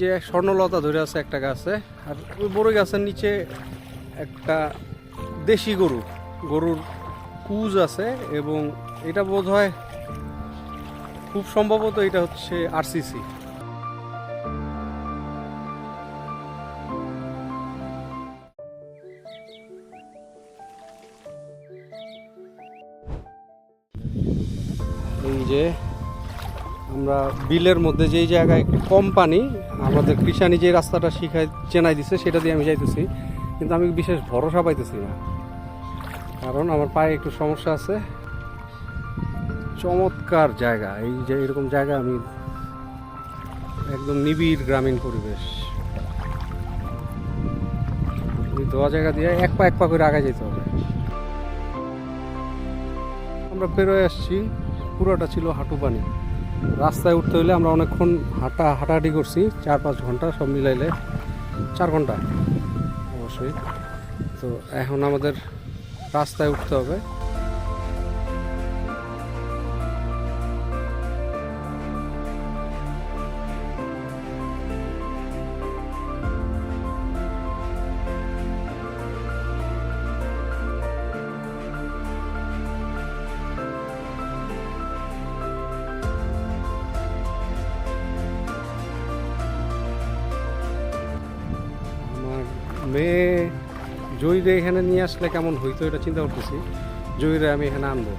যে স্বর্ণলতা ধরে আছে একটা গাছে, আর ওই বড় গাছের নিচে একটা দেশি গরুর কুজ আছে, এবং এটা বোধ হয় খুব সম্ভবত এটা হচ্ছে আরসিসি। এই যে আমরা বিলের মধ্যে যেই জায়গায় একটু কম পানি, আমাদের কৃষানি যে রাস্তাটা চেনাই দিছে সেটা দিয়ে আমি যাইতেছি, কিন্তু আমি বিশেষ ভরসা পাইতেছি না, কারণ আমার পায়ে একটু সমস্যা আছে। চমৎকার জায়গা, এই যে এরকম জায়গা আমি একদম নিবিড় গ্রামীণ পরিবেশ, দোয়া জায়গা দিয়ে এক পা করে আগে যেতে হবে। আমরা বেরোয় আসছি, পুরোটা ছিল হাঁটু পানি। রাস্তায় উঠতে হলে আমরা অনেকক্ষণ হাঁটাহাঁটি করছি, 4-5 ঘন্টা, সব মিলাইলে 4 ঘন্টা অবশ্যই। তো এখন আমাদের রাস্তায় উঠতে হবে। মেয়ে জয়ীরে এখানে নিয়ে আসলে কেমন হইতো এটা চিন্তা করতেছি, জয়ীরে আমি এখানে আনবো।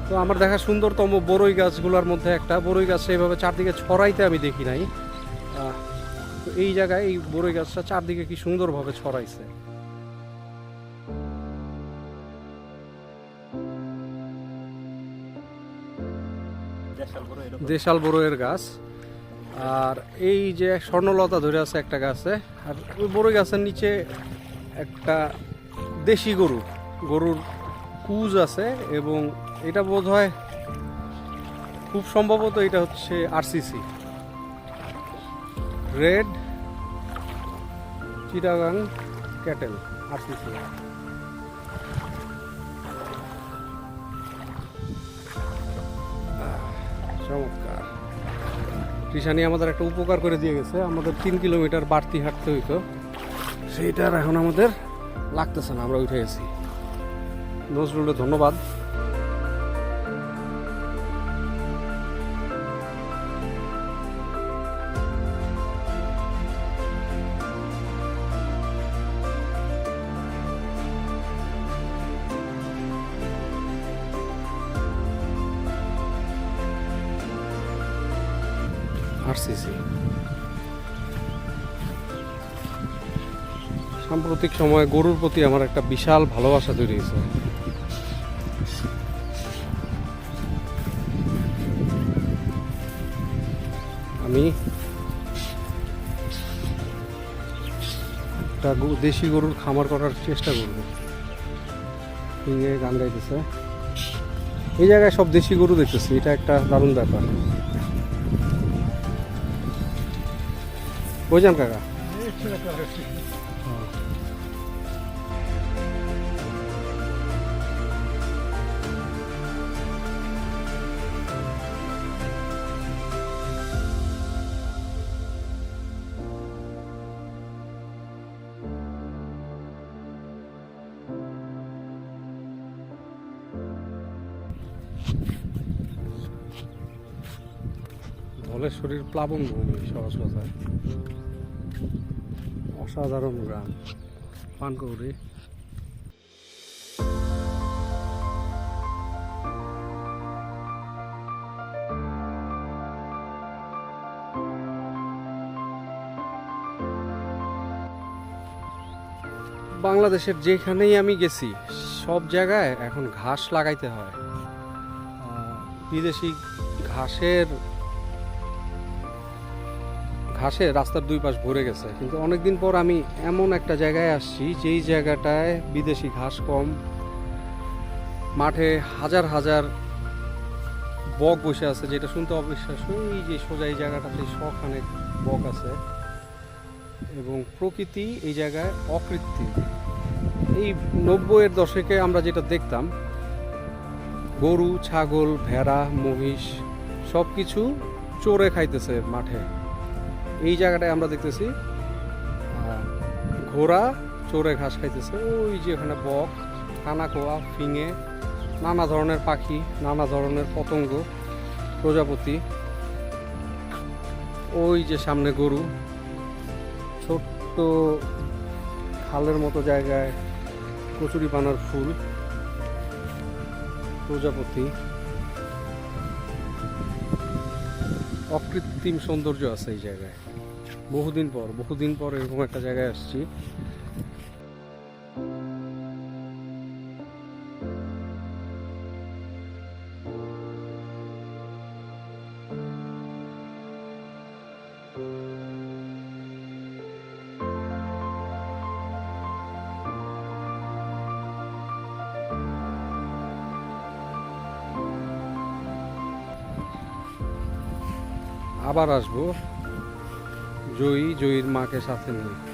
তো আমার দেখা সুন্দরতম বড়ই গাছগুলোর মধ্যে একটা, বড়ই গাছটা এইভাবে চারদিকে ছড়াইতে আমি দেখি নাই। তো এই জায়গায় এই বড়ই গাছটা চারদিকে কি সুন্দরভাবে ছড়াইছে। দেশাল বড়ইয়ের গাছ, আর এই যে স্বর্ণলতা ধরে আছে একটা গাছে, আর ওই বড় গাছের নিচে একটা দেশি গরুর কুজ আছে, এবং এটা বোধ হয় খুব সম্ভবত এটা হচ্ছে RCC, red Chittagong cattle, RCC. চমৎকার। কৃষানি আমাদের একটা উপকার করে দিয়ে গেছে, আমাদের 3 কিলোমিটার বাড়তি হাঁটতে হইতো, সেইটার এখন আমাদের লাগতেছে না, আমরা উঠে গেছি। নজরুলের ধন্যবাদ। আরসিসি সাম্প্রতিক সময়ে গরুর প্রতি আমার একটা বিশাল ভালোবাসা তৈরি হয়েছে। আমি একটা দেশি গরুর খামার করার চেষ্টা করব। গান গাইতেছে, এই জায়গায় সব দেশি গরু দেখতেছি, এটা একটা দারুণ ব্যাপার। বুঝলেন কাকা? ধলেশ্বরীর প্লাবন ভূমি, সহজ কথায় অসাধারণ গ্রাম পানকৌড়ি। বাংলাদেশের যেখানেই আমি গেছি সব জায়গায় এখন ঘাস লাগাইতে হয়, বিদেশি ঘাসে রাস্তার 2 পাশ ভরে গেছে। কিন্তু অনেকদিন পর আমি এমন একটা জায়গায় আসছি যেই জায়গাটায় বিদেশি ঘাস কম, মাঠে হাজার হাজার বক বসে আছে, যেটা শুনতে অবিশ্বাস্য। এই যে সোজা এই জায়গাটাতে শখানেক বক আছে, এবং প্রকৃতি এই জায়গায় অকৃত্রিম। এই 90-এর দশকে আমরা যেটা দেখতাম, গরু, ছাগল, ভেড়া, মহিষ সব কিছু চড়ে খাইতেছে মাঠে, এই জায়গাটায় আমরা দেখতেছি ঘোড়া চড়ে ঘাস খাইতেছে। ওই যে এখানে বক, কানাকোয়া, ফিঙে, নানা ধরনের পাখি, নানা ধরনের পতঙ্গ, প্রজাপতি। ওই যে সামনে গরু, ছোট্ট খালের মতো জায়গায় কচুরিপানার ফুল, প্রজাপতি। অকৃত্রিম সৌন্দর্য আছে এই জায়গায়। বহুদিন পর এরকম একটা জায়গায় আসছি। আবার আসবো জয়ীর মাকে সাথে নিয়ে।